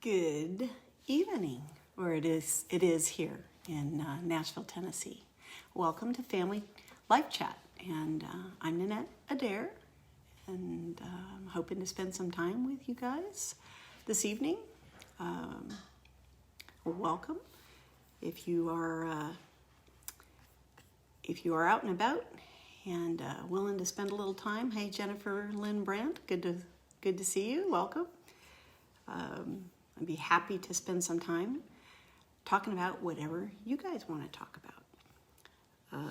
Good evening, or it is here in Nashville, Tennessee. Welcome to Family Life Chat, and I'm Nanette, Adair, and I'm hoping to spend some time with you guys this evening. Welcome. If you are out and about and willing to spend a little time, hey Jennifer Lynn Brandt, good to see you. Welcome. I'd be happy to spend some time talking about whatever you guys want to talk about.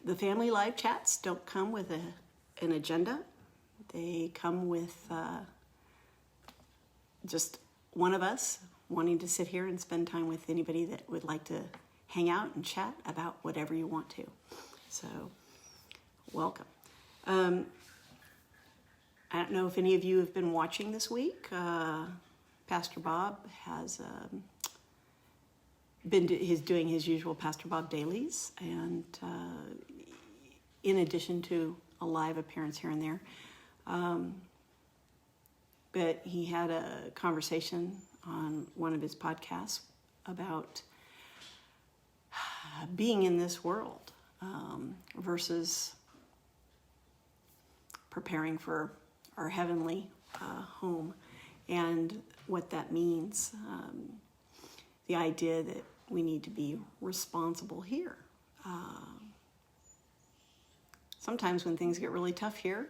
The family live chats don't come with an agenda. They come with just one of us wanting to sit here and spend time with anybody that would like to hang out and chat about whatever you want to. So, welcome. I don't know if any of you have been watching this week. Pastor Bob has he's doing his usual Pastor Bob dailies, and in addition to a live appearance here and there. But he had a conversation on one of his podcasts about being in this world versus preparing for our heavenly home, and what that means. The idea that we need to be responsible here. Sometimes when things get really tough here,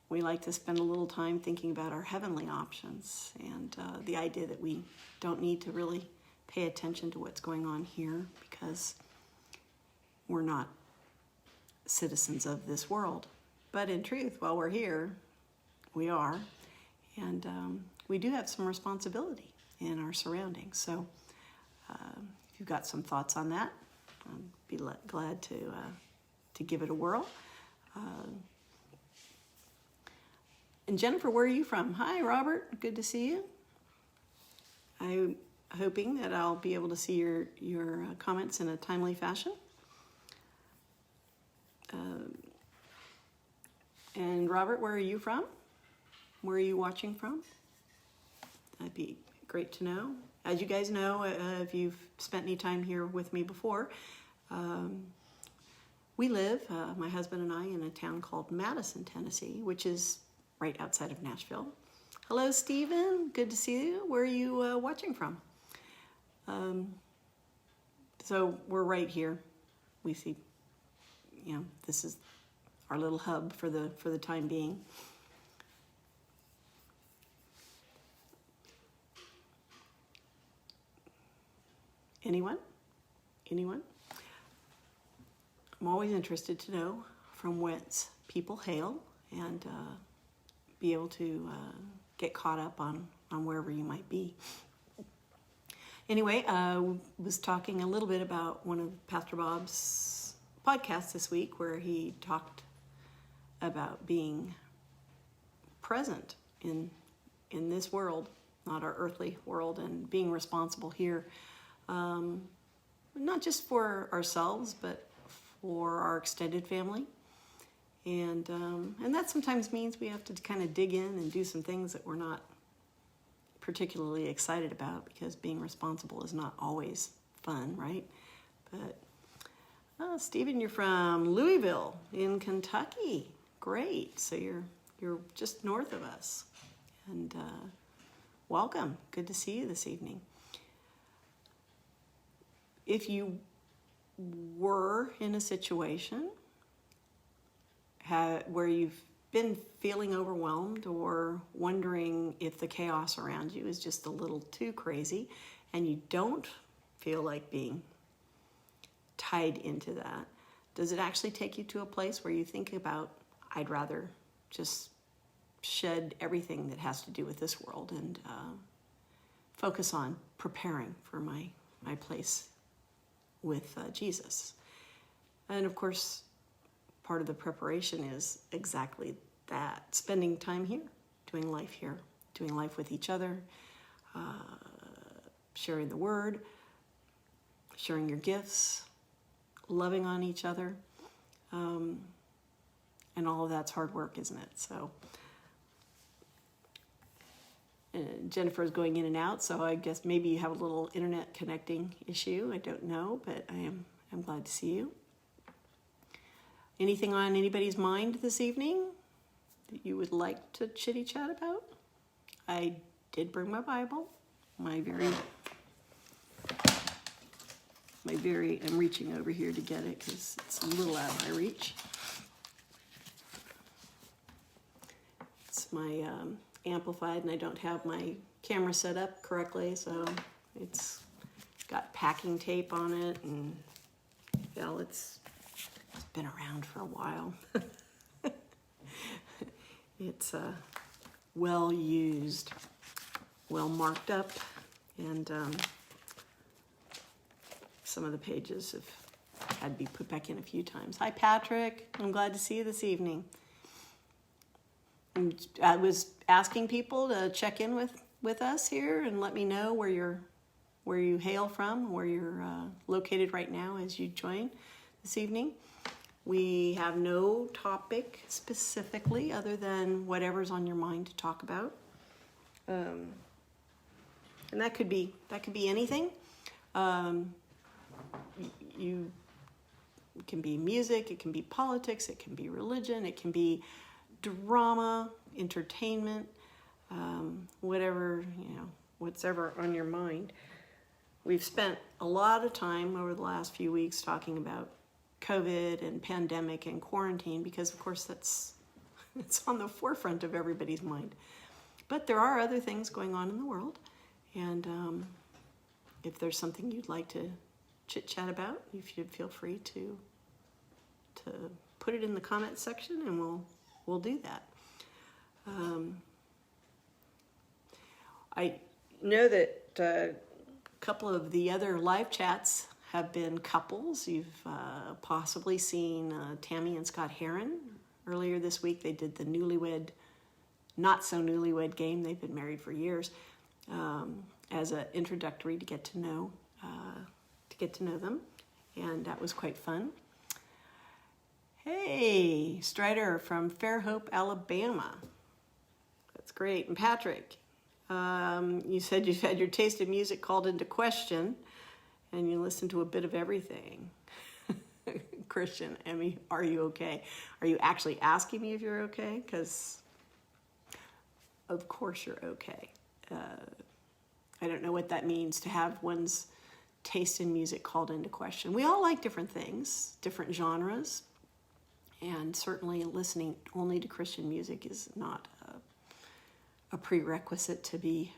we like to spend a little time thinking about our heavenly options, and the idea that we don't need to really pay attention to what's going on here because we're not citizens of this world. But in truth, while we're here, we are, and we do have some responsibility in our surroundings. So if you've got some thoughts on that, I'd be glad to give it a whirl. And Jennifer, where are you from? Hi, Robert. Good to see you. I'm hoping that I'll be able to see your comments in a timely fashion. And Robert, where are you from? Where are you watching from? That'd be great to know. As you guys know, if you've spent any time here with me before, we live, my husband and I, in a town called Madison, Tennessee, which is right outside of Nashville. Hello, Stephen. Good to see you. Where are you watching from? So we're right here. We see, this is our little hub for the time being. Anyone? I'm always interested to know from whence people hail and be able to get caught up on wherever you might be. Anyway, I was talking a little bit about one of Pastor Bob's podcasts this week where he talked about being present in this world, not our earthly world, and being responsible here, not just for ourselves, but for our extended family. And that sometimes means we have to kind of dig in and do some things that we're not particularly excited about, because being responsible is not always fun, right? But Stephen, you're from Louisville in Kentucky. Great. So you're just north of us. And welcome. Good to see you this evening. If you were in a situation where you've been feeling overwhelmed or wondering if the chaos around you is just a little too crazy, and you don't feel like being tied into that, does it actually take you to a place where you think about, I'd rather just shed everything that has to do with this world and focus on preparing for my place with Jesus? And of course, part of the preparation is exactly that, spending time here, doing life with each other, sharing the word, sharing your gifts, loving on each other, and all of that's hard work, isn't it? So Jennifer's going in and out, so I guess maybe you have a little internet connecting issue. I don't know, but I'm glad to see you. Anything on anybody's mind this evening that you would like to chitty chat about? I did bring my Bible. I'm reaching over here to get it because it's a little out of my reach. It's my amplified, and I don't have my camera set up correctly, so it's got packing tape on it, and well, it's been around for a while. It's well used, well marked up, and some of the pages have had to be put back in a few times. Hi, Patrick. I'm glad to see you this evening. And I was asking people to check in with us here and let me know where you hail from, where you're located right now as you join this evening. We have no topic specifically other than whatever's on your mind to talk about, and that could be anything. It can be music, it can be politics, it can be religion, it can be drama, entertainment, whatever, whatever on your mind. We've spent a lot of time over the last few weeks talking about COVID and pandemic and quarantine because, of course, it's on the forefront of everybody's mind. But there are other things going on in the world, and if there's something you'd like to chit-chat about, you should feel free to put it in the comment section, and we'll do that. I know that a couple of the other live chats have been couples. You've possibly seen Tammy and Scott Heron. Earlier this week, they did the not so newlywed game. They've been married for years, as an introductory to get to know them, and that was quite fun. Hey, Strider from Fairhope, Alabama. That's great. And Patrick, you said you've had your taste in music called into question, and you listen to a bit of everything. Christian, Emmy, are you okay? Are you actually asking me if you're okay? Because of course you're okay. I don't know what that means to have one's taste in music called into question. We all like different things, different genres, and certainly listening only to Christian music is not a prerequisite to be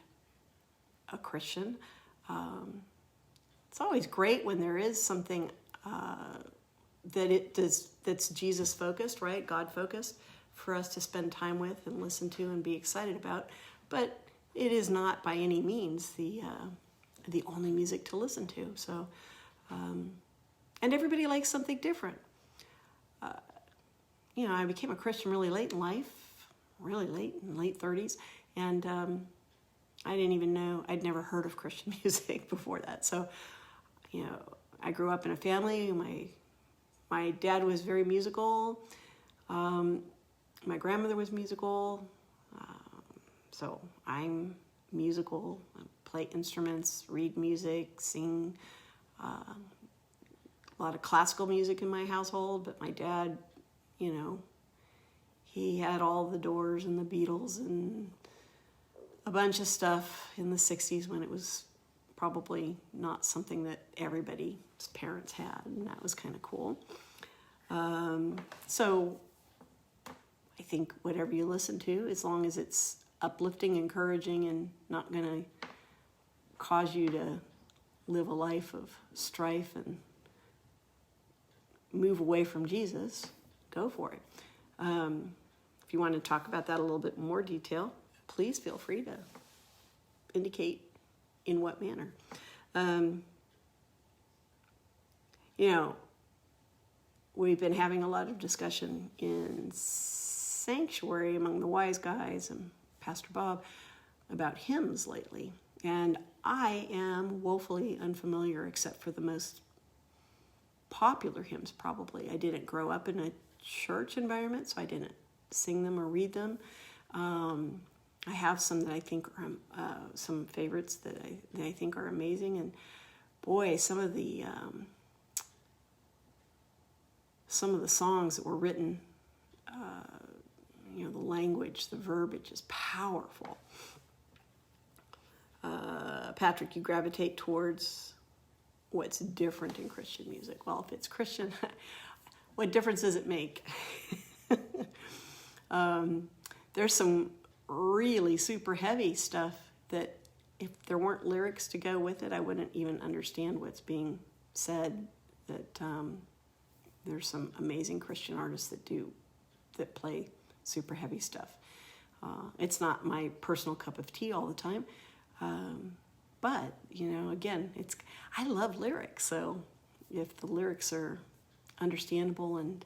a Christian. It's always great when there is something that's Jesus focused, right? God focused, for us to spend time with and listen to and be excited about. But it is not by any means the only music to listen to. So, and everybody likes something different. I became a Christian really late in life, really late, in late 30s, and I didn't even know, I'd never heard of Christian music before that. So, I grew up in a family. My dad was very musical. My grandmother was musical. So I'm musical. I play instruments, read music, sing. A lot of classical music in my household, but my dad, he had all the Doors and the Beatles and a bunch of stuff in the 60s when it was probably not something that everybody's parents had, and that was kind of cool. So I think whatever you listen to, as long as it's uplifting, encouraging, and not going to cause you to live a life of strife and move away from Jesus, go for it. If you want to talk about that a little bit more detail, please feel free to indicate in what manner. We've been having a lot of discussion in Sanctuary among the wise guys and Pastor Bob about hymns lately. And I am woefully unfamiliar except for the most popular hymns, probably. I didn't grow up in a church environment, so I didn't sing them or read them. I have some that I think are some favorites that I think are amazing, and boy, some of the songs that were written, the language, the verbiage is powerful. Patrick, you gravitate towards what's different in Christian music. Well, if it's Christian, what difference does it make? There's some really super heavy stuff that if there weren't lyrics to go with it, I wouldn't even understand what's being said. That there's some amazing Christian artists that play super heavy stuff. It's not my personal cup of tea all the time. But, again, I love lyrics. So if the lyrics are understandable and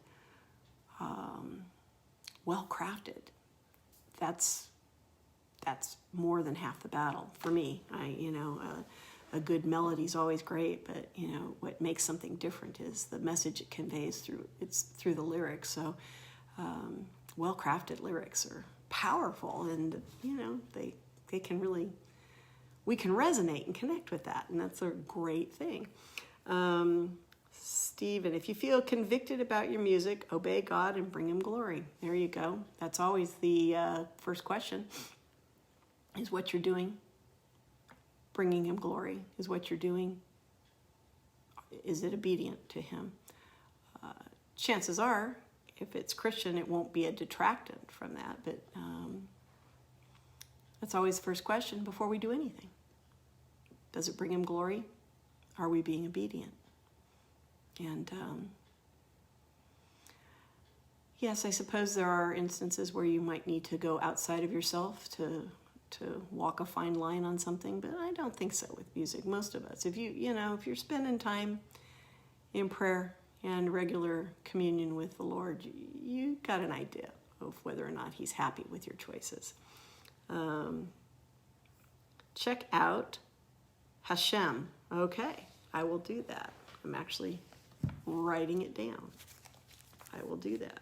well-crafted, that's more than half the battle for me. A good melody is always great, but, what makes something different is the message it conveys through the lyrics. So well-crafted lyrics are powerful, and, they can really... we can resonate and connect with that, and that's a great thing. Stephen, if you feel convicted about your music, obey God and bring him glory. There you go. That's always the first question, is what you're doing. Bringing him glory is what you're doing. Is it obedient to him? Chances are, if it's Christian, it won't be a detractant from that, but that's always the first question before we do anything. Does it bring him glory? Are we being obedient? And yes, I suppose there are instances where you might need to go outside of yourself to walk a fine line on something, but I don't think so with music. Most of us, if you're spending time in prayer and regular communion with the Lord, you got an idea of whether or not he's happy with your choices. Check out Hashem. Okay, I will do that. I'm actually writing it down. I will do that.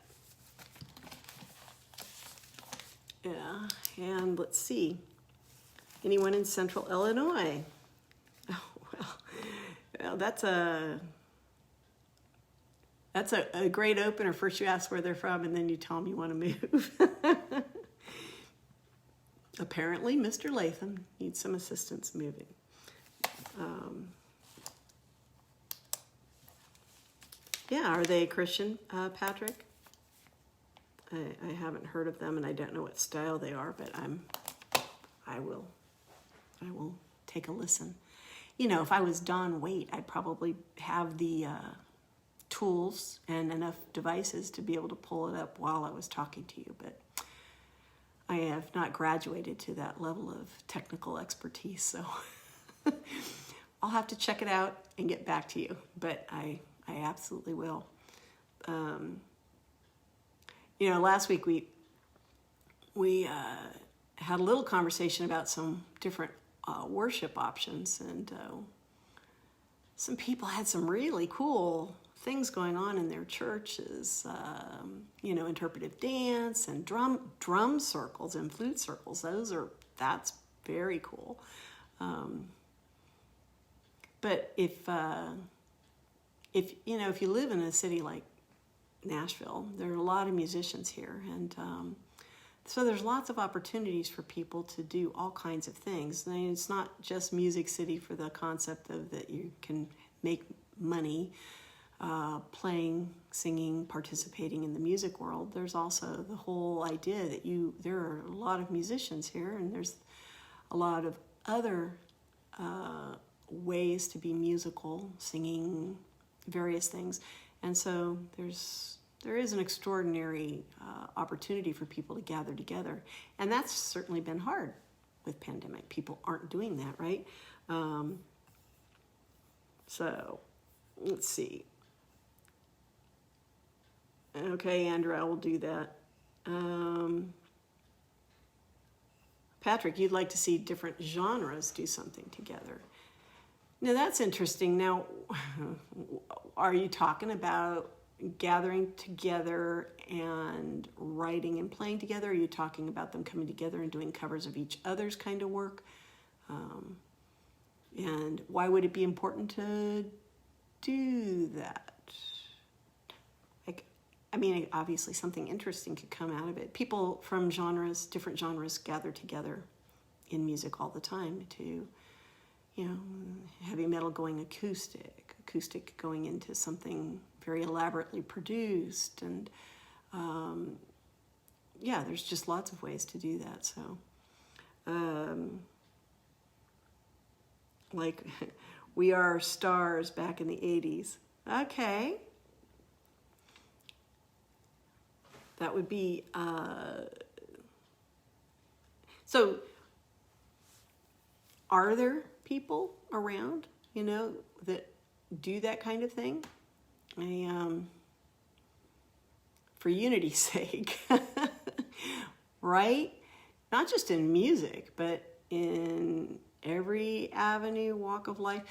Yeah, and let's see. Anyone in Central Illinois? Oh, well, that's a great opener. First you ask where they're from, and then you tell them you want to move. Apparently, Mr. Latham needs some assistance moving. Are they Christian, Patrick? I haven't heard of them, and I don't know what style they are, but I will take a listen. If I was Don Waite, I'd probably have the tools and enough devices to be able to pull it up while I was talking to you, but I have not graduated to that level of technical expertise, so I'll have to check it out and get back to you, but I absolutely will. Last week we had a little conversation about some different worship options, and some people had some really cool things going on in their churches, interpretive dance and drum circles and flute circles. That's very cool. But if you live in a city like Nashville, there are a lot of musicians here, and so there's lots of opportunities for people to do all kinds of things. It's not just Music City for the concept of that you can make money playing, singing, participating in the music world. There's also the whole idea that there are a lot of musicians here, and there's a lot of other ways to be musical, singing, various things. And so there is an extraordinary opportunity for people to gather together. And that's certainly been hard with pandemic. People aren't doing that, right? So let's see. Okay, Andrew, I will do that. Patrick, you'd like to see different genres do something together. Now, that's interesting. Now, are you talking about, gathering together and writing and playing together? Are you talking about them coming together and doing covers of each other's kind of work? And why would it be important to do that? Obviously something interesting could come out of it. People from different genres gather together in music all the time to, heavy metal going acoustic going into something very elaborately produced. And there's just lots of ways to do that. So, like We Are Stars back in the 80s. Okay. That would be, so are there people around, that do that kind of thing? For unity's sake, right? Not just in music, but in every avenue, walk of life.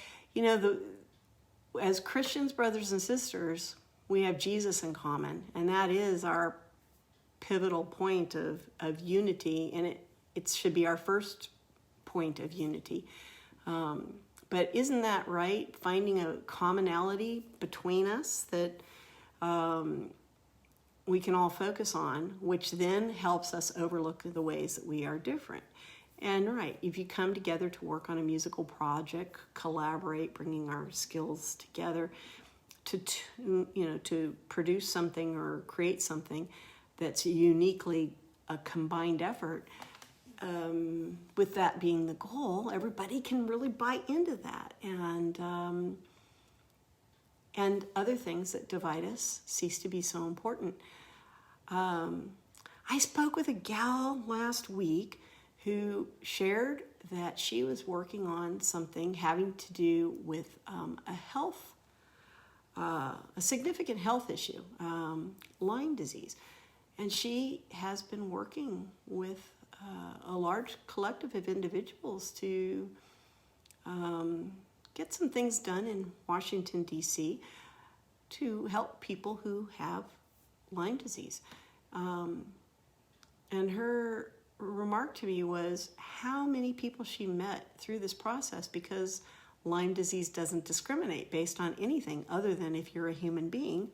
As Christians, brothers and sisters, we have Jesus in common, and that is our pivotal point of unity, and it should be our first point of unity. But isn't that right? Finding a commonality between us that we can all focus on, which then helps us overlook the ways that we are different. And right, if you come together to work on a musical project, collaborate, bringing our skills together to produce something or create something that's uniquely a combined effort, with that being the goal, everybody can really buy into that. And other things that divide us cease to be so important. I spoke with a gal last week who shared that she was working on something having to do with a significant health issue, Lyme disease. And she has been working with a large collective of individuals to get some things done in Washington, D.C. to help people who have Lyme disease. And her remark to me was how many people she met through this process, because Lyme disease doesn't discriminate based on anything other than if you're a human being.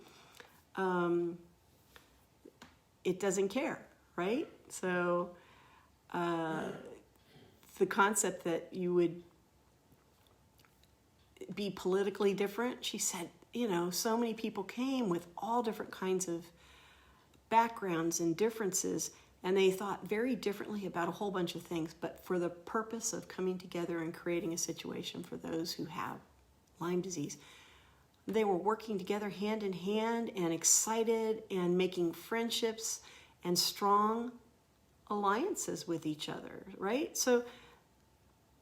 It doesn't care, right? So the concept that you would be politically different, she said, so many people came with all different kinds of backgrounds and differences, and they thought very differently about a whole bunch of things, but for the purpose of coming together and creating a situation for those who have Lyme disease. They were working together hand in hand and excited and making friendships and strong alliances with each other, right? So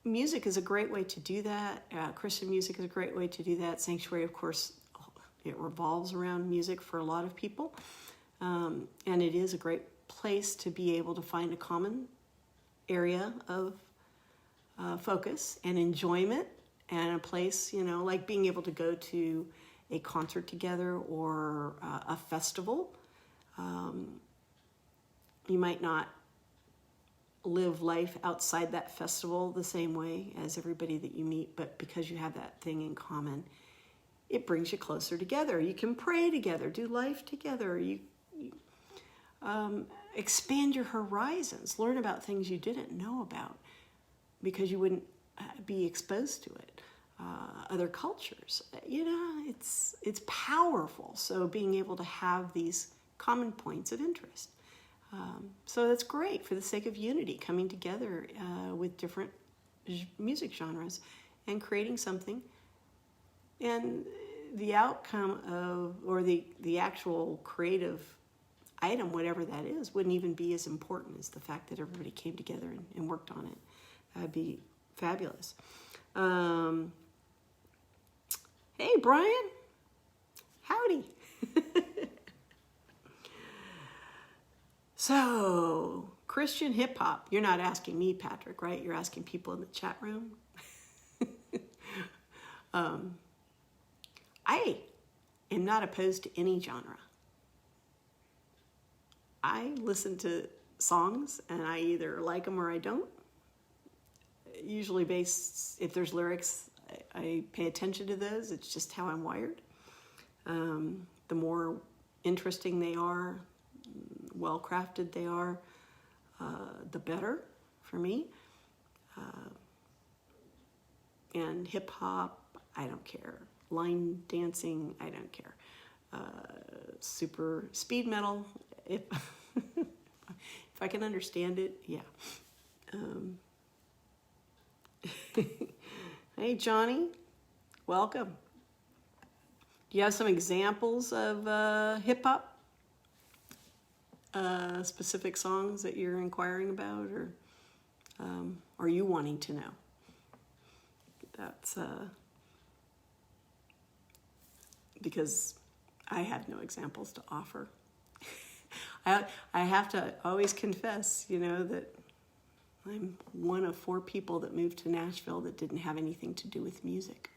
music is a great way to do that. Christian music is a great way to do that. Sanctuary, of course, it revolves around music for a lot of people. And it is a great place to be able to find a common area of focus and enjoyment, and a place, like being able to go to a concert together or a festival. You might not live life outside that festival the same way as everybody that you meet, but because you have that thing in common, it brings you closer together. You can pray together, do life together. You expand your horizons, learn about things you didn't know about because you wouldn't be exposed to it. Other cultures, it's powerful. So being able to have these common points of interest. So that's great for the sake of unity, coming together with different music genres and creating something. And the outcome of, or the actual creative item, whatever that is, wouldn't even be as important as the fact that everybody came together and worked on it. That'd be fabulous. Hey, Brian. Howdy. So, Christian hip hop. You're not asking me, Patrick, right? You're asking people in the chat room. am not opposed to any genre. I listen to songs and I either like them or I don't. Usually based, if there's lyrics, I pay attention to those. It's just how I'm wired. The more interesting they are, well-crafted they are, the better for me. And hip-hop, I don't care. Line dancing, I don't care. Super speed metal, if if I can understand it, yeah. Hey, Johnny, welcome. Do you have some examples of hip-hop, specific songs that you're inquiring about, or are you wanting to know? That's because I have no examples to offer. I have to always confess, that I'm one of 4 people that moved to Nashville that didn't have anything to do with music.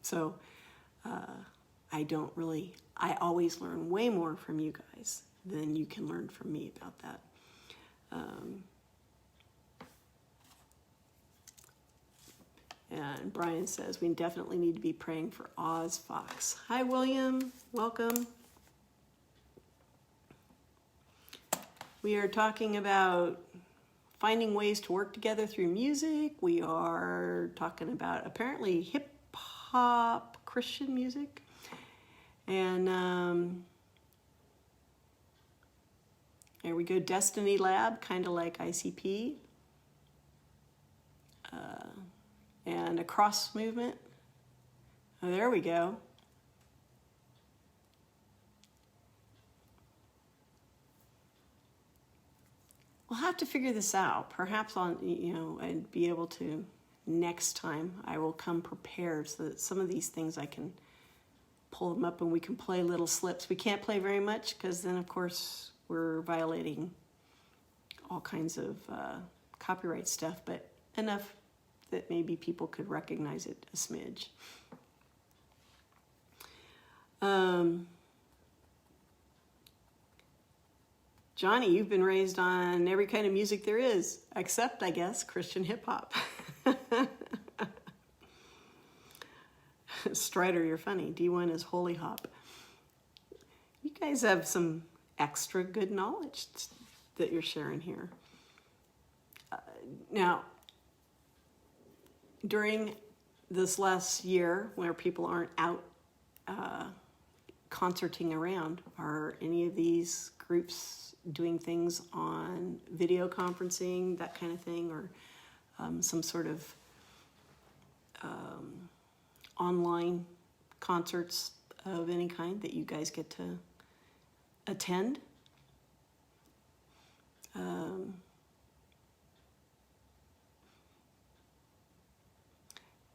So I always learn way more from you guys than you can learn from me about that. And Brian says, we definitely need to be praying for Oz Fox. Hi, William. Welcome. We are talking about finding ways to work together through music. We are talking about apparently hip-hop Christian music. And there we go, Destiny Lab, kind of like ICP. And a cross movement. Oh, there we go. We'll have to figure this out. Perhaps I'd be able to next time. I will come prepared so that some of these things I can pull them up and we can play little slips. We can't play very much because then, of course, we're violating all kinds of copyright stuff, but enough that maybe people could recognize it a smidge. Johnny, you've been raised on every kind of music there is, except, I guess, Christian hip-hop. Strider, you're funny. D1 is holy hop. You guys have some extra good knowledge that you're sharing here. Now, during this last year, where people aren't out concerting around, are any of these groups doing things on video conferencing, that kind of thing, or some sort of online concerts of any kind that you guys get to attend?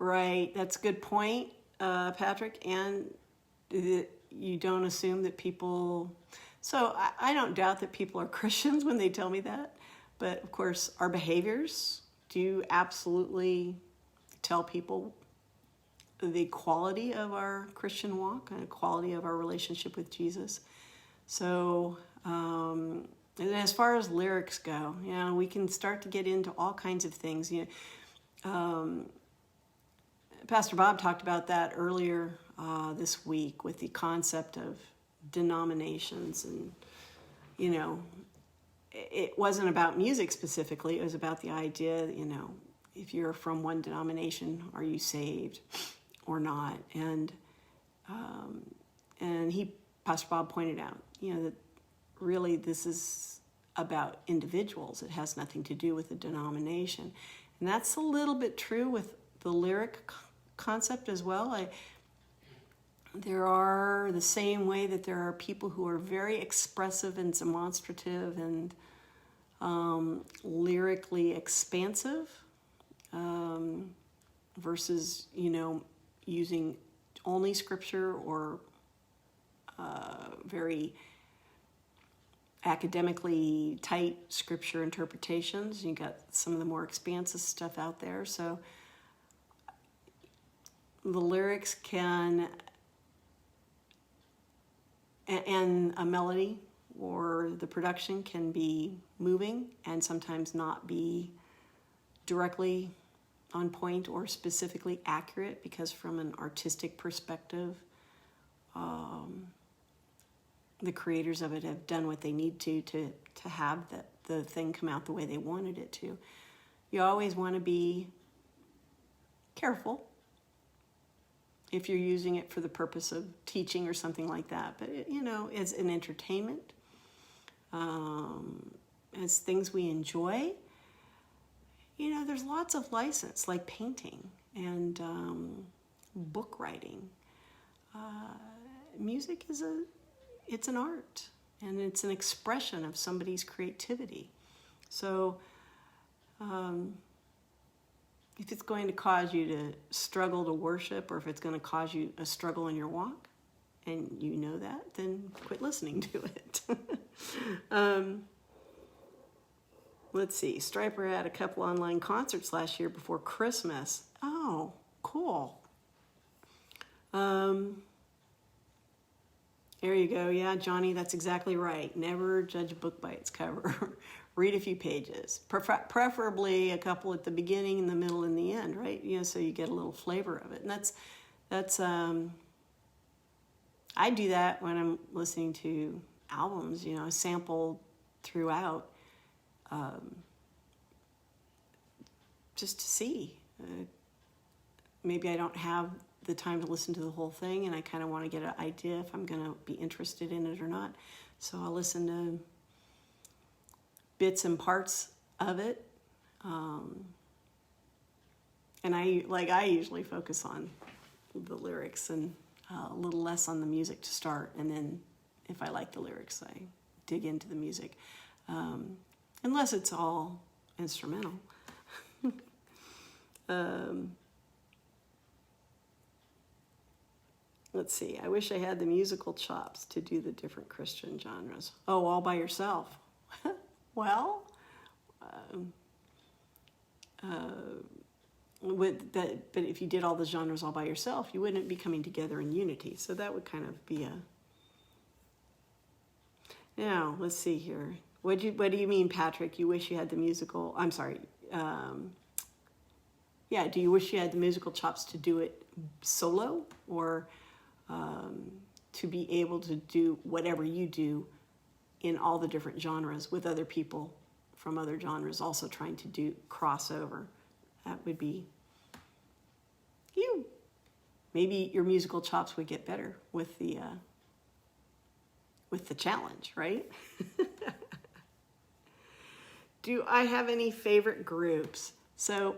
Right, that's a good point, Patrick. And you don't assume that people... So I don't doubt that people are Christians when they tell me that. But, of course, our behaviors do absolutely tell people the quality of our Christian walk and the quality of our relationship with Jesus. So, and as far as lyrics go, we can start to get into all kinds of things. Pastor Bob talked about that earlier this week with the concept of denominations, and it wasn't about music specifically. It was about the idea, if you're from one denomination, are you saved or not? And Pastor Bob pointed out, that really this is about individuals. It has nothing to do with the denomination, and that's a little bit true with the lyric concept as well. There are the same way that there are people who are very expressive and demonstrative and lyrically expansive versus, using only scripture or very academically tight scripture interpretations. You got some of the more expansive stuff out there. So the lyrics can and a melody or the production can be moving and sometimes not be directly on point or specifically accurate, because from an artistic perspective, the creators of it have done what they need to have the thing come out the way they wanted it to. You always want to be careful if you're using it for the purpose of teaching or something like that. But, as an entertainment, as things we enjoy, there's lots of license, like painting and book writing. Music it's an art, and it's an expression of somebody's creativity. So if it's going to cause you to struggle to worship, or if it's going to cause you a struggle in your walk, and you know that, then quit listening to it. Let's see. Striper had a couple online concerts last year before Christmas. Oh, cool. There you go. Yeah, Johnny, that's exactly right. Never judge a book by its cover. Read a few pages, preferably a couple at the beginning, in the middle, and the end, right? So you get a little flavor of it. And that's I do that when I'm listening to albums. I sample throughout, just to see. Maybe I don't have the time to listen to the whole thing, and I kind of want to get an idea if I'm going to be interested in it or not. So I'll listen to bits and parts of it, and I usually focus on the lyrics and a little less on the music to start, and then if I like the lyrics, I dig into the music, unless it's all instrumental. Let's see. I wish I had the musical chops to do the different Christian genres. Oh, all by yourself. Well, but if you did all the genres all by yourself, you wouldn't be coming together in unity. So that would kind of be a... Now, let's see here. What do you mean, Patrick? You wish you had the musical... I'm sorry. Yeah, do you wish you had the musical chops to do it solo, or to be able to do whatever you do in all the different genres with other people from other genres also trying to do crossover? That would be you. Maybe your musical chops would get better with the challenge, right? Do I have any favorite groups? So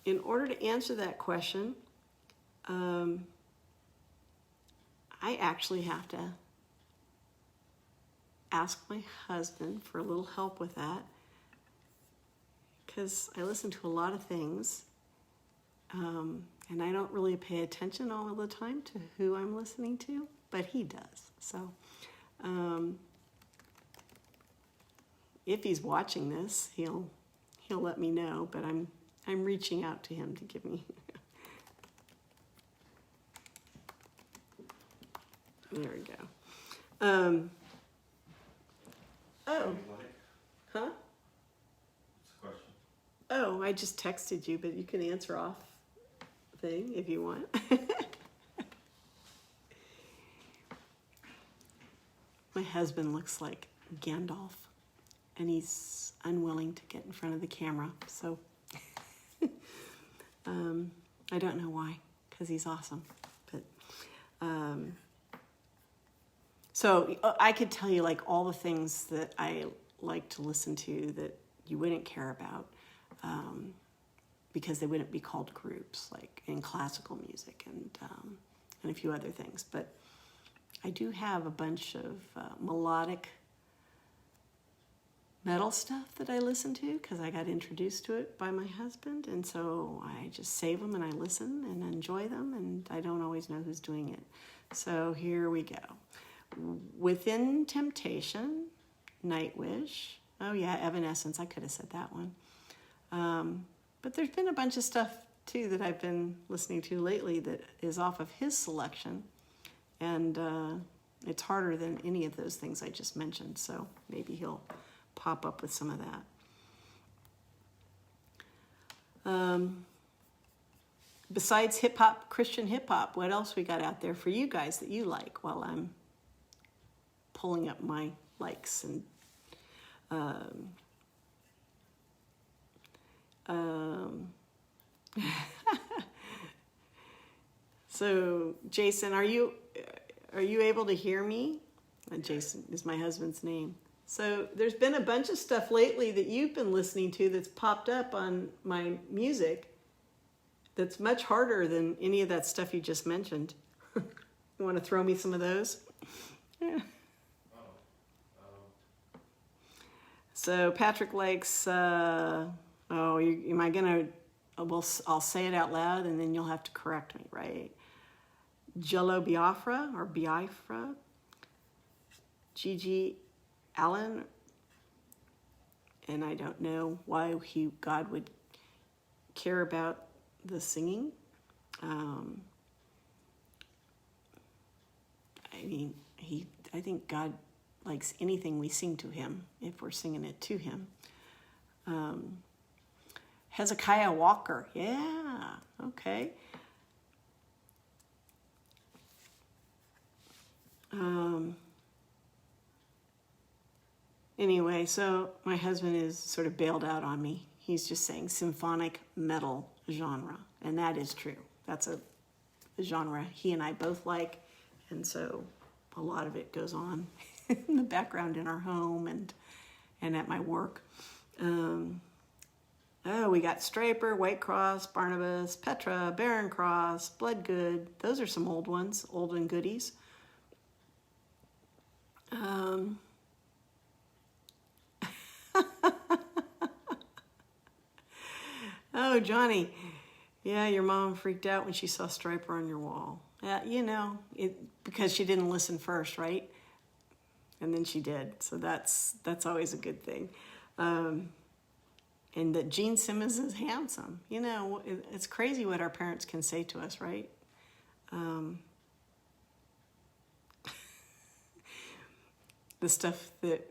in order to answer that question, I actually have to ask my husband for a little help with that, because I listen to a lot of things, and I don't really pay attention all the time to who I'm listening to, but he does. So if he's watching this, he'll let me know, but I'm reaching out to him to give me... There we go. Oh. Huh? What's the question? Oh, I just texted you, but you can answer off thing if you want. My husband looks like Gandalf, and he's unwilling to get in front of the camera, so I don't know why, because he's awesome. But so I could tell you like all the things that I like to listen to that you wouldn't care about, because they wouldn't be called groups, like in classical music and a few other things. But I do have a bunch of melodic metal stuff that I listen to because I got introduced to it by my husband, and so I just save them and I listen and enjoy them, and I don't always know who's doing it. So here we go. Within Temptation, Nightwish. Oh yeah, Evanescence. I could have said that one. But there's been a bunch of stuff too that I've been listening to lately that is off of his selection, and It's harder than any of those things I just mentioned, so maybe he'll pop up with some of that. Besides hip-hop, Christian hip-hop, what else we got out there for you guys that you like while I'm pulling up my likes and so Jason, are you able to hear me? Jason is my husband's name. So there's been a bunch of stuff lately that you've been listening to that's popped up on my music that's much harder than any of that stuff you just mentioned. You want to throw me some of those? Yeah. So Patrick likes, am I going to, I'll say it out loud and then you'll have to correct me, right? Jello Biafra or Biafra, Gigi Allen, and I don't know why God would care about the singing. I think God likes anything we sing to him if we're singing it to him. Hezekiah Walker, yeah, okay. Anyway, so my husband is sort of bailed out on me. He's just saying symphonic metal genre, and that is true. That's a genre he and I both like, and so a lot of it goes on in the background in our home and at my work. We got Straper, White Cross, Barnabas, Petra, Barren Cross, Bloodgood. Those are some old ones, old and goodies. Oh, Johnny. Yeah, your mom freaked out when she saw Striper on your wall. Yeah, because she didn't listen first, right? And then she did. So that's always a good thing. And that Gene Simmons is handsome. It's crazy what our parents can say to us, right? The stuff that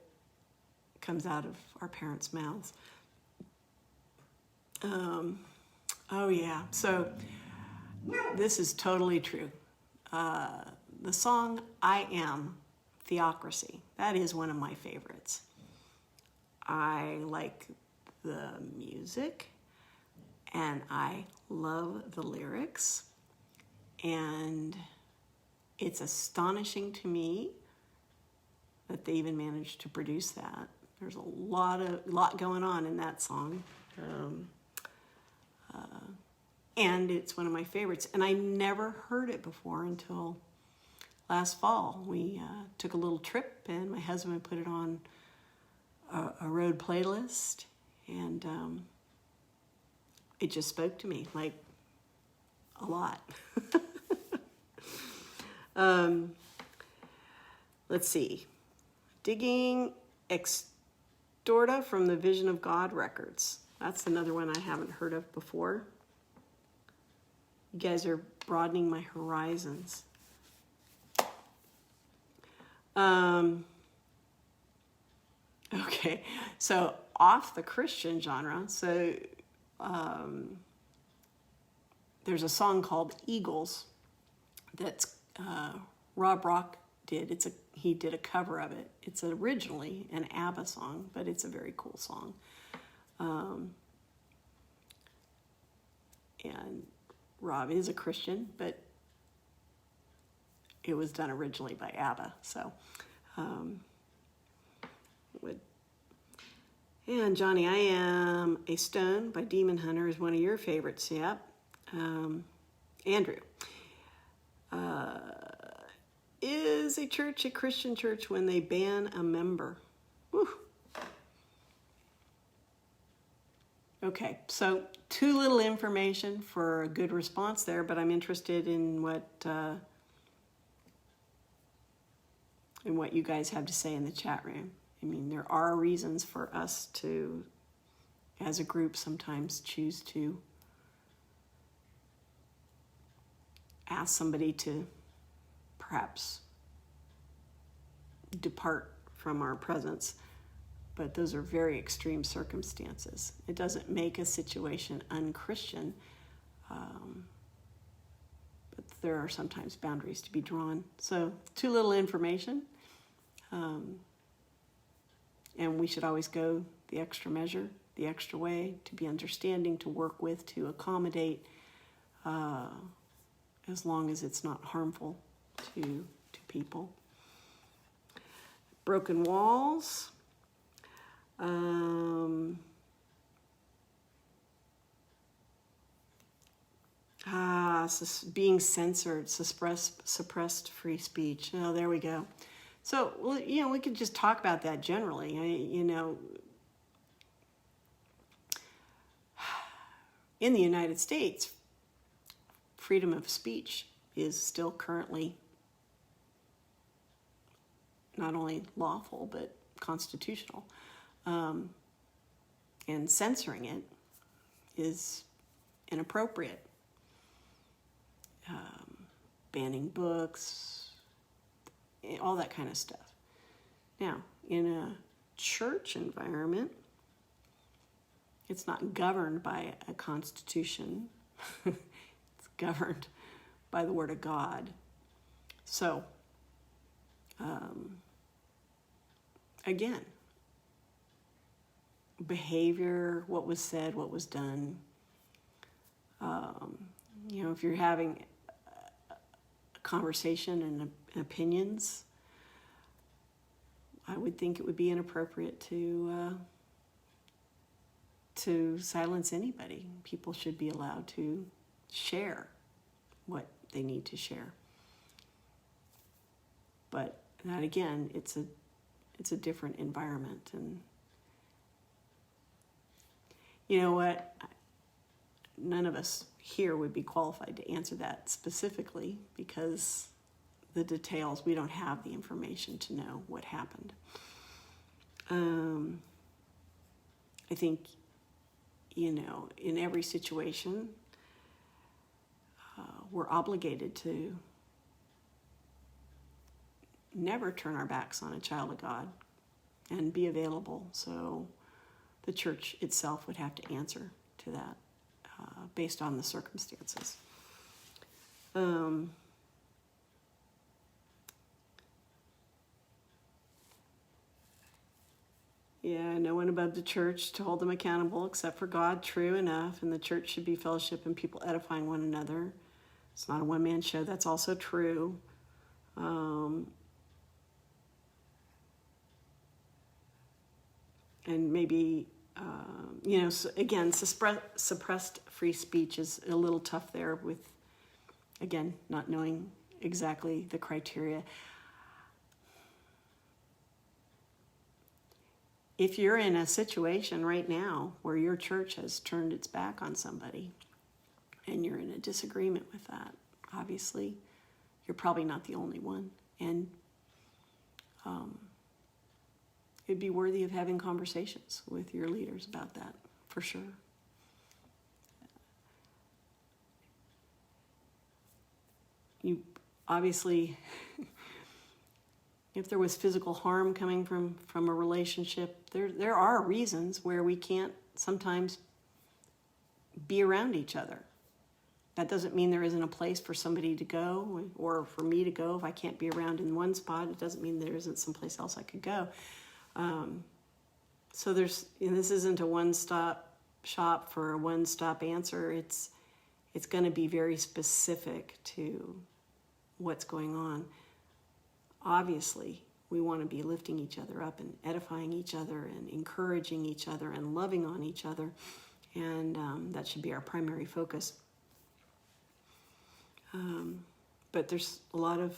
comes out of our parents' mouths. Oh yeah, so this is totally true. The song I Am, Theocracy, that is one of my favorites. I like the music and I love the lyrics, and it's astonishing to me that they even managed to produce that. There's a lot going on in that song. And it's one of my favorites. And I never heard it before until last fall. We took a little trip and my husband put it on a road playlist. And it just spoke to me like a lot. Let's see. Digging Extorta from the Vision of God records. That's another one I haven't heard of before. You guys are broadening my horizons. Okay, so off the Christian genre, so there's a song called Eagles that's Rob Rock did. He did a cover of it. It's originally an ABBA song, but it's a very cool song. And Rob is a Christian, but it was done originally by ABBA. So, and Johnny, I Am a Stone by Demon Hunter is one of your favorites. Yep. Andrew. Is a church a Christian church when they ban a member? Whew. Okay, so too little information for a good response there, but I'm interested in what you guys have to say in the chat room. I mean, there are reasons for us to, as a group, sometimes choose to ask somebody to perhaps depart from our presence. But those are very extreme circumstances. It doesn't make a situation unchristian, but there are sometimes boundaries to be drawn. So too little information, and we should always go the extra measure, the extra way, to be understanding, to work with, to accommodate, as long as it's not harmful to people. Broken walls. Being censored, suppressed free speech. Oh, there we go. So, we could just talk about that generally. In the United States, freedom of speech is still currently not only lawful, but constitutional. And censoring it is inappropriate. Banning books, all that kind of stuff. Now, in a church environment, it's not governed by a constitution. It's governed by the Word of God. So, again, behavior, what was said, what was done. If you're having a conversation and opinions, I would think it would be inappropriate to silence anybody. People should be allowed to share what they need to share. But that, again, it's a different environment. And you know what? None of us here would be qualified to answer that specifically, because the details, we don't have the information to know what happened. I think, in every situation, we're obligated to never turn our backs on a child of God and be available. So the church itself would have to answer to that based on the circumstances. No one above the church to hold them accountable except for God. True enough. And the church should be fellowship and people edifying one another. It's not a one-man show. That's also true. And maybe, so again, suppressed free speech is a little tough there with, again, not knowing exactly the criteria. If you're in a situation right now where your church has turned its back on somebody and you're in a disagreement with that, obviously, you're probably not the only one. And it'd be worthy of having conversations with your leaders about that, for sure. You obviously, if there was physical harm coming from a relationship, there are reasons where we can't sometimes be around each other. That doesn't mean there isn't a place for somebody to go or for me to go. If I can't be around in one spot, it doesn't mean there isn't someplace else I could go. So this isn't a one-stop shop for a one-stop answer. It's going to be very specific to what's going on. Obviously, we want to be lifting each other up and edifying each other and encouraging each other and loving on each other, and that should be our primary focus. But there's a lot of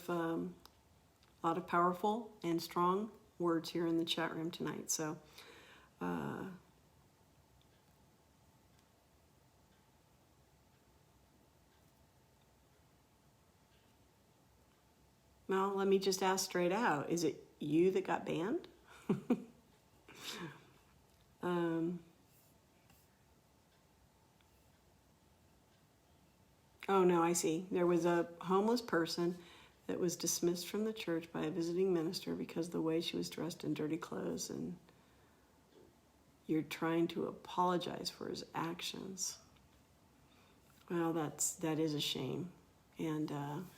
powerful and strong words here in the chat room tonight. So, well, let me just ask straight out: is it you that got banned? Oh no, I see. There was a homeless person that was dismissed from the church by a visiting minister because of the way she was dressed in dirty clothes, and you're trying to apologize for his actions. Well, that is a shame. And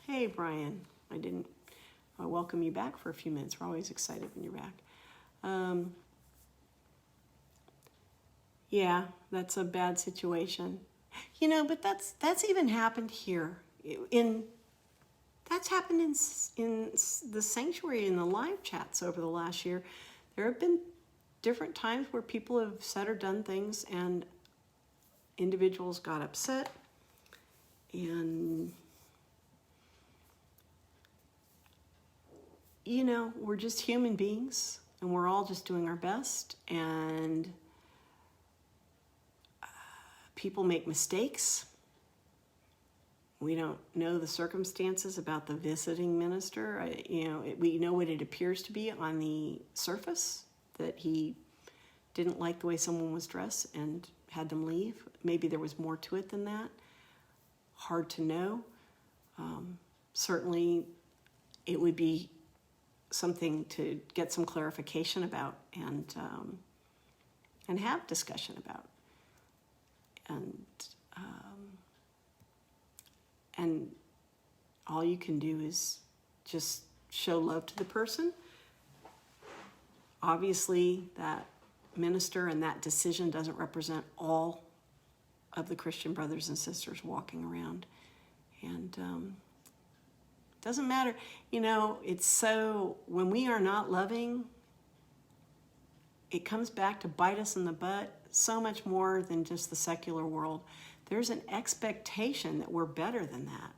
hey, Brian, I welcome you back for a few minutes. We're always excited when you're back. Yeah, that's a bad situation. But that's even happened here. That's happened in the sanctuary, in the live chats over the last year. There have been different times where people have said or done things and individuals got upset, and we're just human beings, and we're all just doing our best, and people make mistakes. We don't know the circumstances about the visiting minister. We know what it appears to be on the surface, that he didn't like the way someone was dressed and had them leave. Maybe there was more to it than that. Hard to know. Certainly, it would be something to get some clarification about and have discussion about. And all you can do is just show love to the person. Obviously, that minister and that decision doesn't represent all of the Christian brothers and sisters walking around. And doesn't matter. It's so, when we are not loving, it comes back to bite us in the butt so much more than just the secular world. There's an expectation that we're better than that.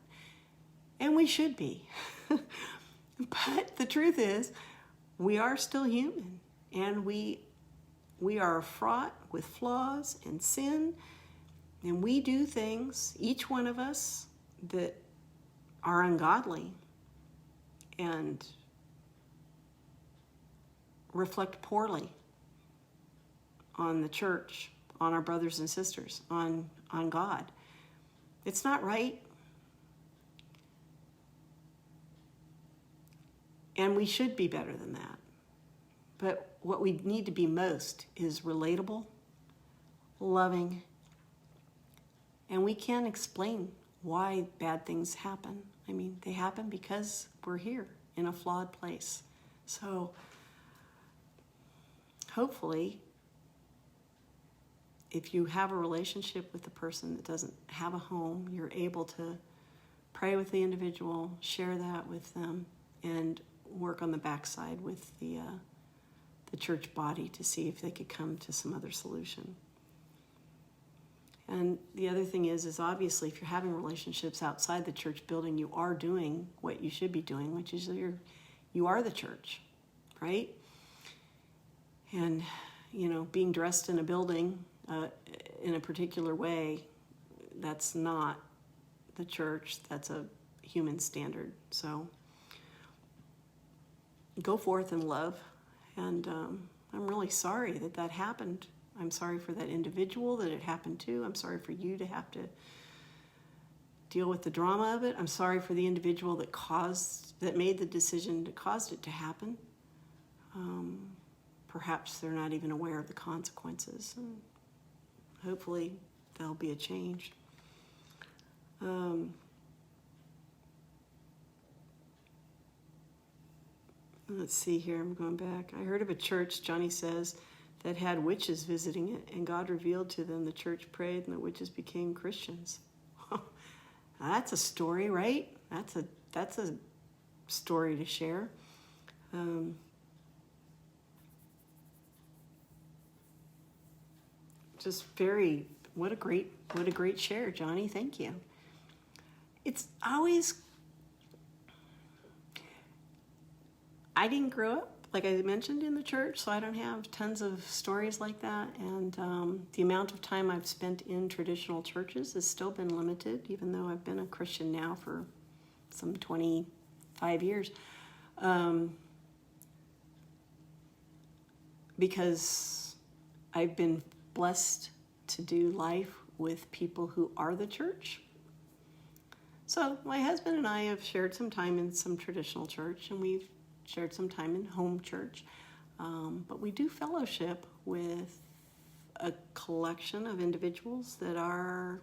And we should be. But the truth is, we are still human. And we are fraught with flaws and sin. And we do things, each one of us, that are ungodly and reflect poorly on the church, on our brothers and sisters, on God. It's not right. And we should be better than that. But what we need to be most is relatable, loving, and we can't explain why bad things happen. They happen because we're here in a flawed place. So hopefully, if you have a relationship with the person that doesn't have a home, you're able to pray with the individual, share that with them, and work on the backside with the church body to see if they could come to some other solution. And the other thing is obviously if you're having relationships outside the church building, you are doing what you should be doing, which is you are the church, right? And, being dressed in a building in a particular way, that's not the church. That's a human standard. So go forth in love. And I'm really sorry that happened. I'm sorry for that individual that it happened to. I'm sorry for you to have to deal with the drama of it. I'm sorry for the individual that made the decision that caused it to happen. Perhaps they're not even aware of the consequences. And hopefully there'll be a change. Let's see here, I'm going back. I heard of a church, Johnny says, that had witches visiting it, and God revealed to them, the church prayed, and the witches became Christians. That's a story, right? That's a story to share. What a great share, Johnny. Thank you. It's always, I didn't grow up, like I mentioned, in the church, so I don't have tons of stories like that. And the amount of time I've spent in traditional churches has still been limited, even though I've been a Christian now for some 25 years. Because I've been blessed to do life with people who are the church. So my husband and I have shared some time in some traditional church, and we've shared some time in home church. But we do fellowship with a collection of individuals that are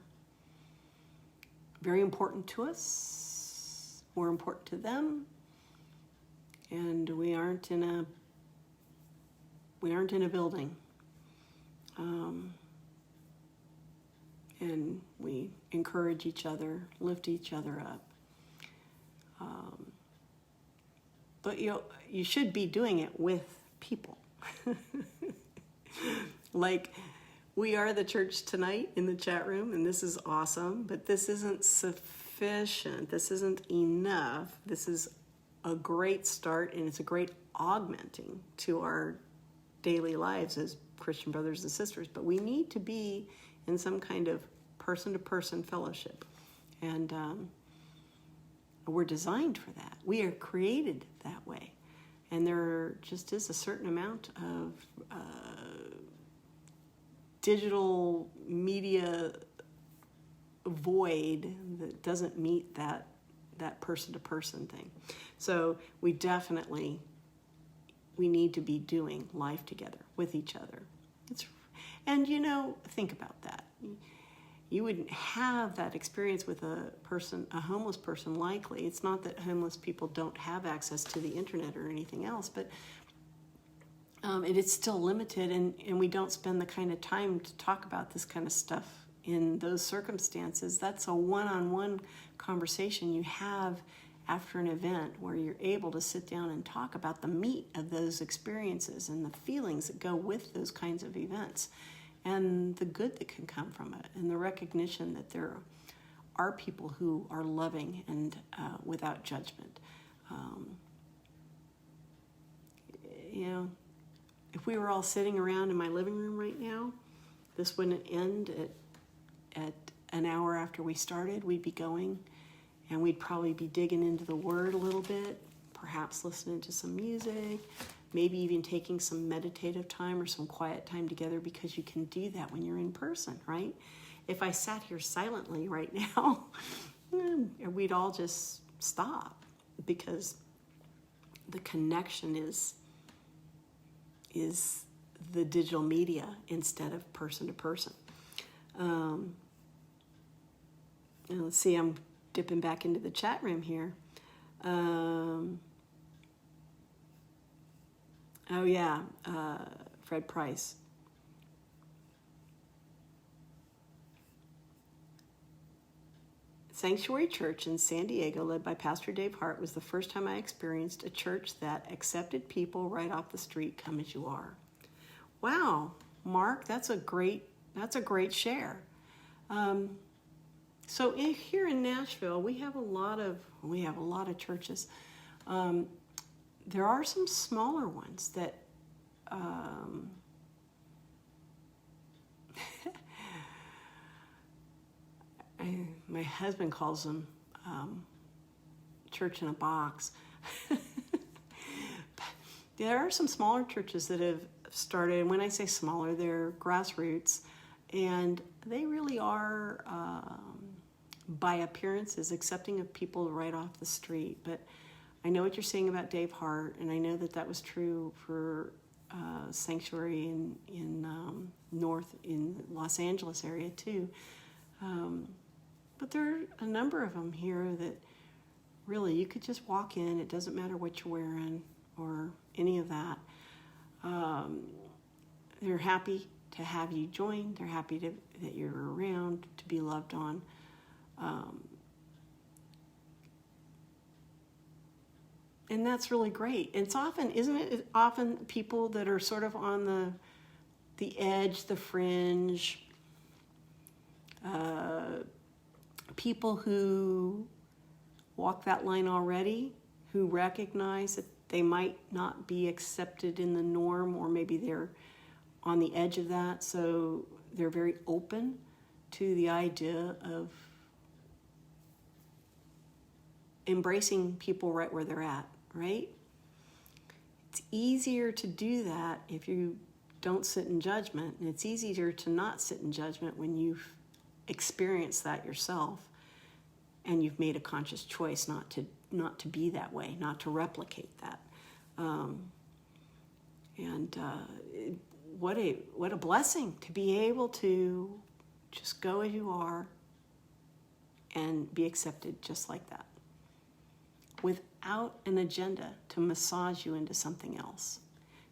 very important to us, we're important to them, and we aren't in a building. And we encourage each other, lift each other up. But you should be doing it with people. Like, we are the church tonight in the chat room, and this is awesome, but this isn't sufficient. This isn't enough. This is a great start, and it's a great augmenting to our daily lives as Christian brothers and sisters. But we need to be in some kind of person-to-person fellowship. And we're designed for that. We are created that way. And there just is a certain amount of digital media void that doesn't meet that person-to-person thing. So we need to be doing life together with each other. And think about that. You wouldn't have that experience with a homeless person, likely. It's not that homeless people don't have access to the internet or anything else, but it is still limited, and we don't spend the kind of time to talk about this kind of stuff in those circumstances. That's a one-on-one conversation you have after an event where you're able to sit down and talk about the meat of those experiences and the feelings that go with those kinds of events, and the good that can come from it, and the recognition that there are people who are loving and without judgment. If we were all sitting around in my living room right now, this wouldn't end at an hour after we started. We'd be going, and we'd probably be digging into the Word a little bit, perhaps listening to some music, maybe even taking some meditative time or some quiet time together, because you can do that when you're in person, right? If I sat here silently right now, we'd all just stop, because the connection is the digital media instead of person to person. Let's see, I'm dipping back into the chat room here. Fred Price. Sanctuary Church in San Diego, led by Pastor Dave Hart, was the first time I experienced a church that accepted people right off the street, come as you are. Wow, Mark, that's a great share. So here in Nashville, we have a lot of churches. There are some smaller ones that my husband calls them church in a box. There are some smaller churches that have started, and when I say smaller, they're grassroots, and they really are, by appearances, accepting of people right off the street. But I know what you're saying about Dave Hart, and I know that was true for Sanctuary in Los Angeles area too. But there are a number of them here that really you could just walk in. It doesn't matter what you're wearing or any of that. They're happy to have you join. They're happy that you're around, to be loved on. And that's really great. Isn't it often people that are sort of on the edge, the fringe, people who walk that line already, who recognize that they might not be accepted in the norm, or maybe they're on the edge of that, so they're very open to the idea of embracing people right where they're at, right? It's easier to do that if you don't sit in judgment, and it's easier to not sit in judgment when you've experienced that yourself. and you've made a conscious choice not to be that way, not to replicate that. What a blessing to be able to just go as you are and be accepted just like that, without an agenda to massage you into something else.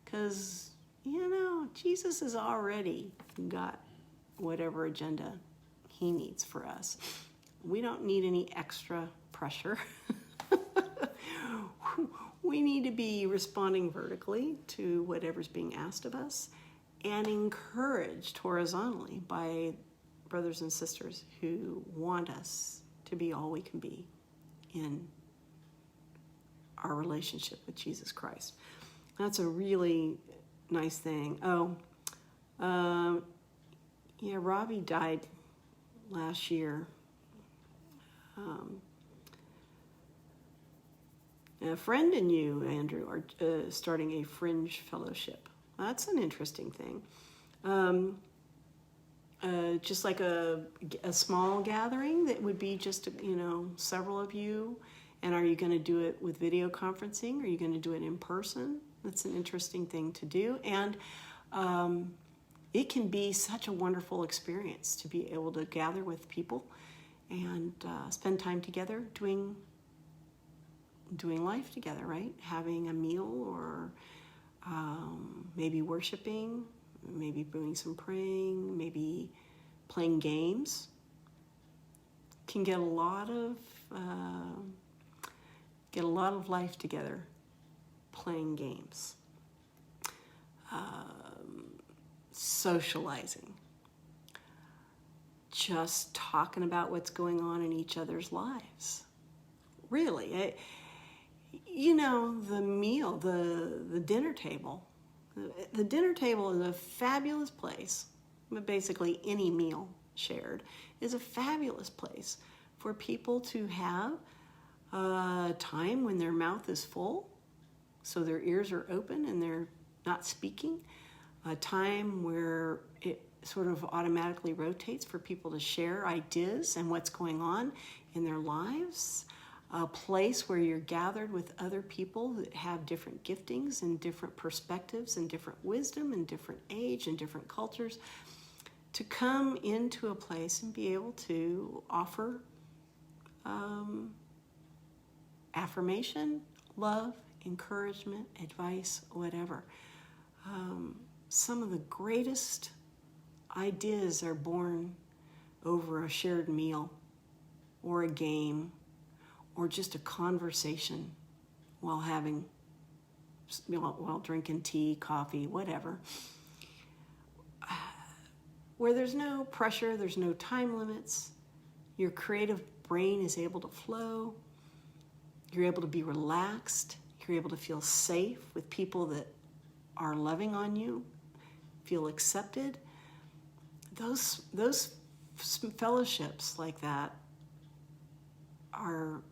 Because, Jesus has already got whatever agenda he needs for us. We don't need any extra pressure. We need to be responding vertically to whatever's being asked of us and encouraged horizontally by brothers and sisters who want us to be all we can be in our relationship with Jesus Christ. That's a really nice thing. Robbie died last year. A friend and you, Andrew, are starting a fringe fellowship. That's an interesting thing. Just like a small gathering that would be just, several of you. And are you going to do it with video conferencing? Are you going to do it in person? That's an interesting thing to do. And it can be such a wonderful experience to be able to gather with people and spend time together doing life together, right? Having a meal, or maybe worshiping, maybe doing some praying, maybe playing games. Can get a lot of life together playing games, socializing, just talking about what's going on in each other's lives. Really, the meal, the dinner table. The dinner table is a fabulous place. Basically, any meal shared is a fabulous place for people to have time when their mouth is full, so their ears are open and they're not speaking. A time where it sort of automatically rotates for people to share ideas and what's going on in their lives. A place where you're gathered with other people that have different giftings and different perspectives and different wisdom and different age and different cultures, to come into a place and be able to offer affirmation, love, encouragement, advice, whatever. Some of the greatest ideas are born over a shared meal or a game or just a conversation while drinking tea, coffee, whatever. Where there's no pressure, there's no time limits, your creative brain is able to flow, you're able to be relaxed, you're able to feel safe with people that are loving on you, feel accepted. Those fellowships like that are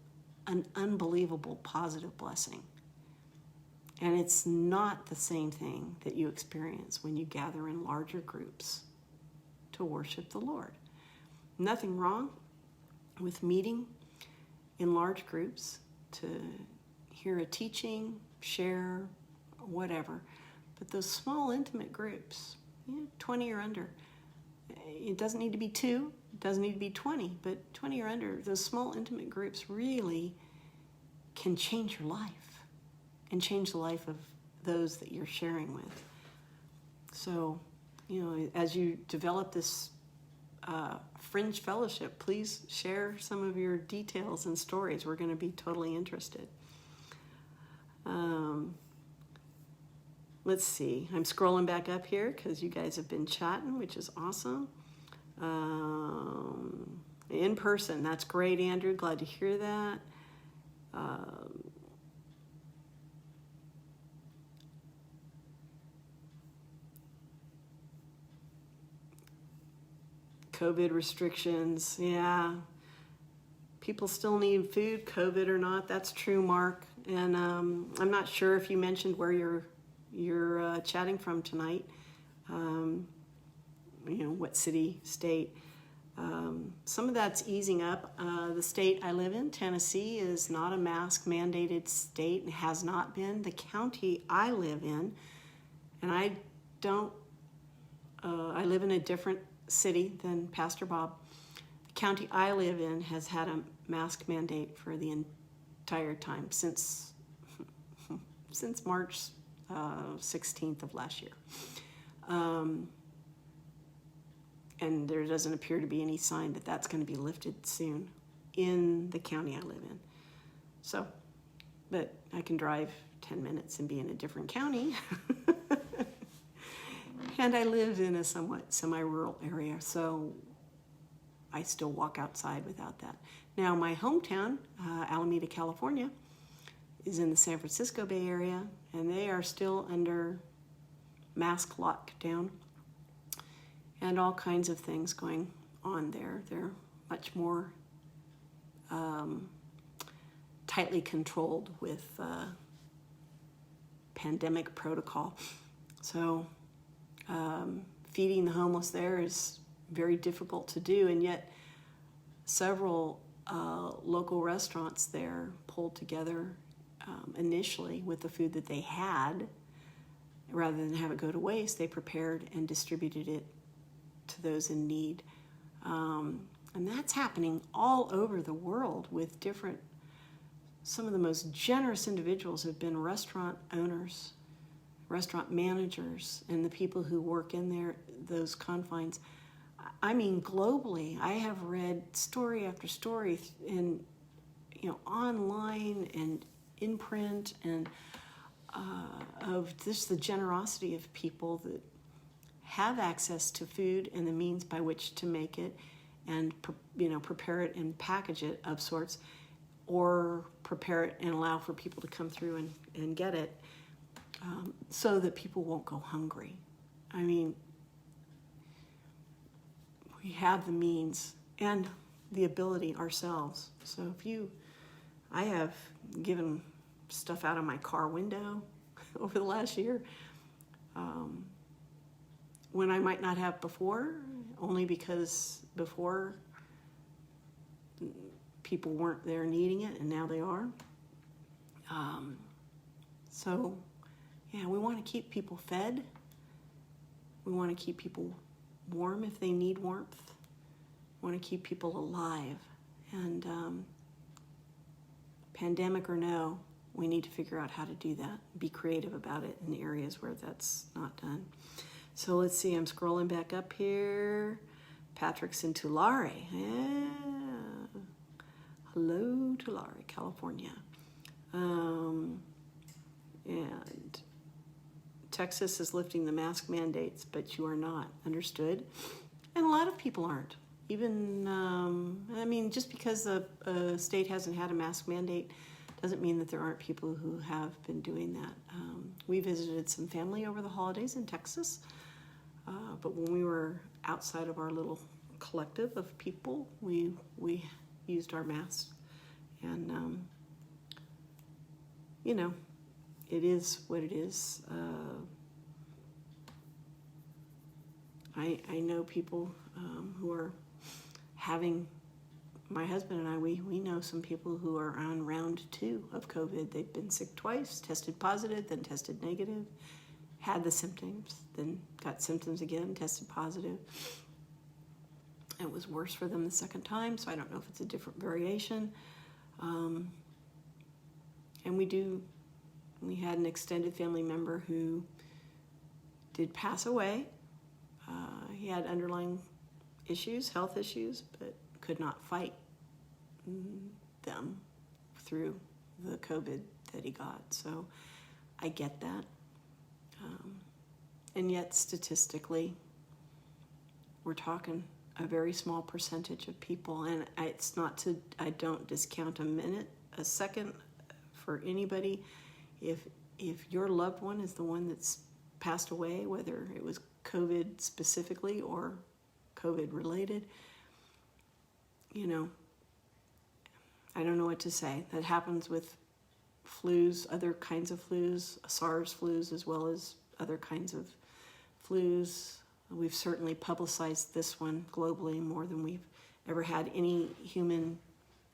an unbelievable positive blessing. And it's not the same thing that you experience when you gather in larger groups to worship the Lord. Nothing wrong with meeting in large groups to hear a teaching, share, whatever. But those small, intimate groups, 20 or under, it doesn't need to be 2, it doesn't need to be 20, but 20 or under, those small, intimate groups really can change your life and change the life of those that you're sharing with. So, as you develop this fringe fellowship, please share some of your details and stories. We're going to be totally interested. Let's see. I'm scrolling back up here because you guys have been chatting, which is awesome. In person. That's great, Andrew. Glad to hear that. COVID restrictions. Yeah. People still need food, COVID or not. That's true, Mark. And I'm not sure if you mentioned where you're chatting from tonight. What city, state. Some of that's easing up. The state I live in, Tennessee, is not a mask mandated state and has not been. The county I live in, and I live in a different city than Pastor Bob. The county I live in has had a mask mandate for the entire time since March 16th of last year. And there doesn't appear to be any sign that that's going to be lifted soon in the county I live in. So, but I can drive 10 minutes and be in a different county. And I live in a somewhat semi-rural area, so I still walk outside without that. Now, my hometown, Alameda, California, is in the San Francisco Bay Area, and they are still under mask lockdown. And all kinds of things going on there. They're much more tightly controlled with pandemic protocol. So feeding the homeless there is very difficult to do, and yet several local restaurants there pulled together initially with the food that they had. Rather than have it go to waste, they prepared and distributed it to those in need. And that's happening all over the world with some of the most generous individuals have been restaurant owners, restaurant managers, and the people who work in those confines. I mean, globally, I have read story after story in, online and in print, and of just the generosity of people that have access to food and the means by which to make it and prepare it and package it of sorts, or prepare it and allow for people to come through and get it, so that people won't go hungry. I mean, we have the means and the ability ourselves. So I have given stuff out of my car window over the last year, when I might not have before, only because before people weren't there needing it, and now they are. So, yeah, we want to keep people fed. We want to keep people warm if they need warmth. We want to keep people alive. And pandemic or no, we need to figure out how to do that. Be creative about it in areas where that's not done. So let's see, I'm scrolling back up here. Patrick's in Tulare. Yeah. Hello, Tulare, California. And Texas is lifting the mask mandates, but you are not. Understood? And a lot of people aren't. Even, just because a state hasn't had a mask mandate doesn't mean that there aren't people who have been doing that. We visited some family over the holidays in Texas. But when we were outside of our little collective of people, we used our masks. And, it is what it is. I know people who are having, my husband and I, we know some people who are on round 2 of COVID. They've been sick twice, tested positive, then tested negative, had the symptoms, then got symptoms again, tested positive. It was worse for them the second time, so I don't know if it's a different variation. And we had an extended family member who did pass away. He had underlying issues, health issues, but could not fight them through the COVID that he got. So I get that. And yet statistically, we're talking a very small percentage of people, and I don't discount a second for anybody. If your loved one is the one that's passed away, whether it was COVID specifically or COVID related, I don't know what to say. That happens with flus, other kinds of flus, SARS flus, as well as other kinds of flus, We've certainly publicized this one globally more than we've ever had any human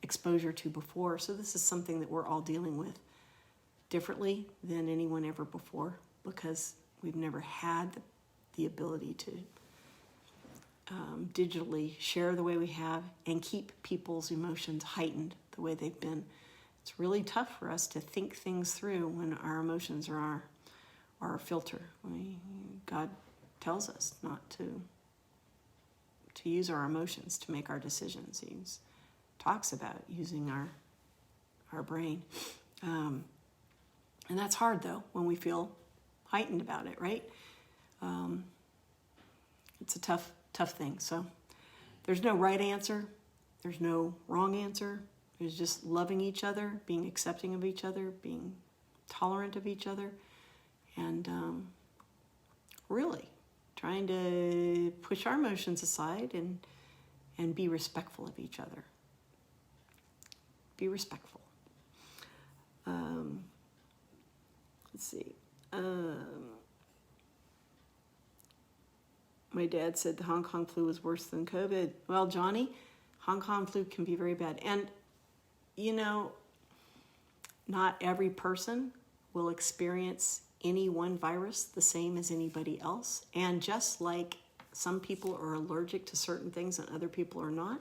exposure to before. So this is something that we're all dealing with differently than anyone ever before, because we've never had the ability to digitally share the way we have and keep people's emotions heightened the way they've been. It's really tough for us to think things through when our emotions are our filter. God tells us not to use our emotions to make our decisions. He talks about using our brain. And that's hard, though, when we feel heightened about it, right? It's a tough thing. So there's no right answer. There's no wrong answer. There's just loving each other, being accepting of each other, being tolerant of each other, and really trying to push our emotions aside and be respectful of each other. Be respectful. Let's see. My dad said the Hong Kong flu was worse than COVID. Well, Johnny, Hong Kong flu can be very bad. And, not every person will experience any one virus the same as anybody else. And just like some people are allergic to certain things and other people are not,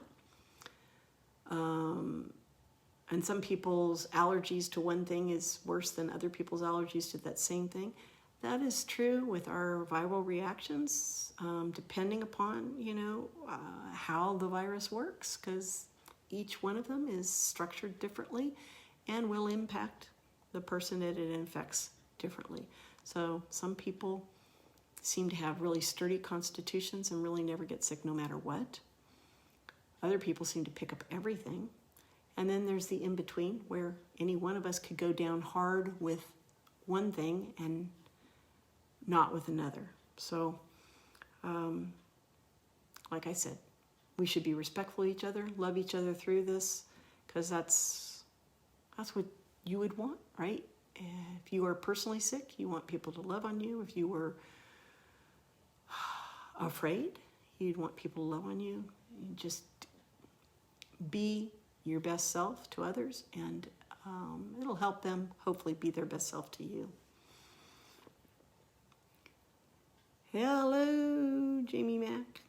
and some people's allergies to one thing is worse than other people's allergies to that same thing, that is true with our viral reactions, depending upon, how the virus works, because each one of them is structured differently and will impact the person that it infects differently. So some people seem to have really sturdy constitutions and really never get sick no matter what. Other people seem to pick up everything. And then there's the in-between, where any one of us could go down hard with one thing and not with another. So, like I said, we should be respectful of each other, love each other through this, because that's what you would want, right? If you are personally sick, you want people to love on you. If you were afraid, you'd want people to love on you. You just be your best self to others, and it'll help them hopefully be their best self to you. Hello, Jamie Mack.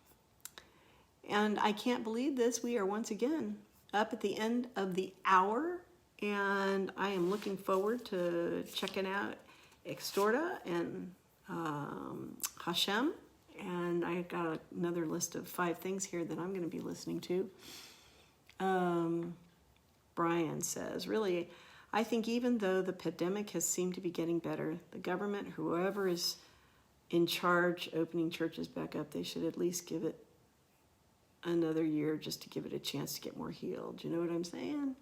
And I can't believe this. We are once again up at the end of the hour, and I am looking forward to checking out Extorta and Hashem. And I got another list of 5 things here that I'm going to be listening to. Brian says, really, I think even though the pandemic has seemed to be getting better, the government, whoever is in charge opening churches back up, they should at least give it another year just to give it a chance to get more healed. You know what I'm saying?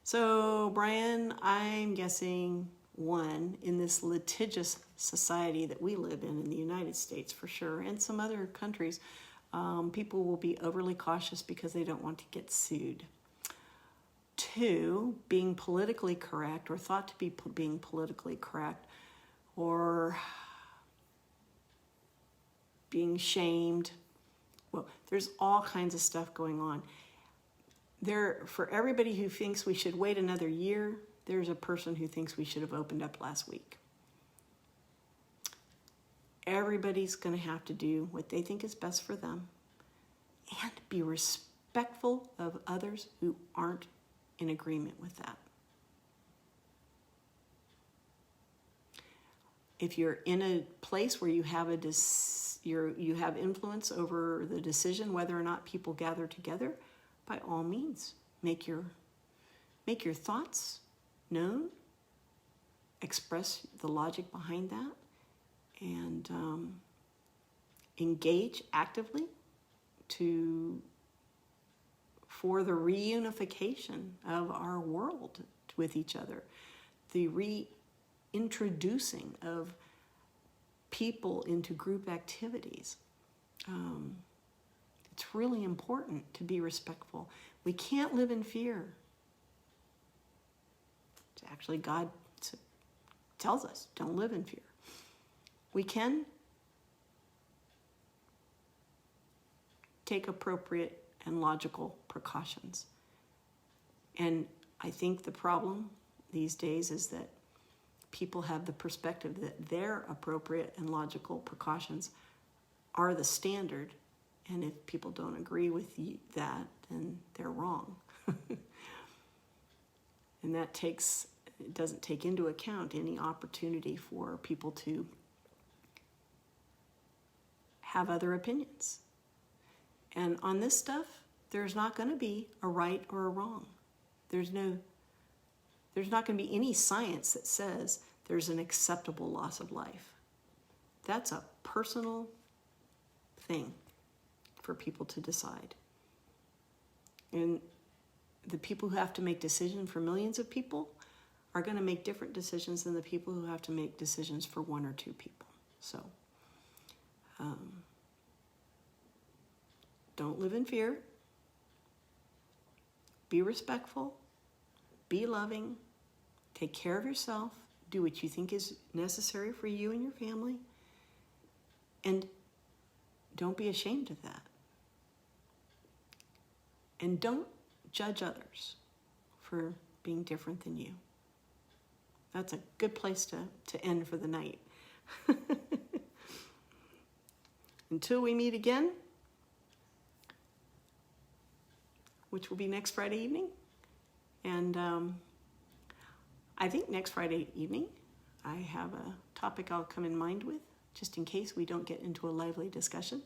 So, Brian, I'm guessing, one, in this litigious society that we live in the United States for sure, and some other countries, people will be overly cautious because they don't want to get sued. 2, being politically correct, or thought to be being politically correct, or being shamed. Well, there's all kinds of stuff going on. For everybody who thinks we should wait another year, there's a person who thinks we should have opened up last week. Everybody's going to have to do what they think is best for them and be respectful of others who aren't in agreement with that. If you're in a place where you have you have influence over the decision whether or not people gather together, by all means, make your thoughts known, express the logic behind that, and engage actively for the reunification of our world with each other, the reintroducing of people into group activities. It's really important to be respectful. We can't live in fear. Actually, God tells us, don't live in fear. We can take appropriate and logical precautions. And I think the problem these days is that people have the perspective that their appropriate and logical precautions are the standard, and if people don't agree with that, then they're wrong. And it doesn't take into account any opportunity for people to have other opinions. And on this stuff, there's not going to be a right or a wrong. There's not going to be any science that says there's an acceptable loss of life. That's a personal thing for people to decide. And the people who have to make decisions for millions of people are going to make different decisions than the people who have to make decisions for one or two people. So, don't live in fear. Be respectful. Be loving. Take care of yourself. Do what you think is necessary for you and your family. And don't be ashamed of that. And don't judge others for being different than you. That's a good place to end for the night. Until we meet again, which will be next Friday evening. And I think next Friday evening, I have a topic I'll come in mind with, just in case we don't get into a lively discussion.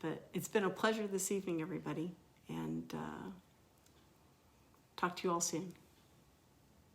But it's been a pleasure this evening, everybody. And talk to you all soon.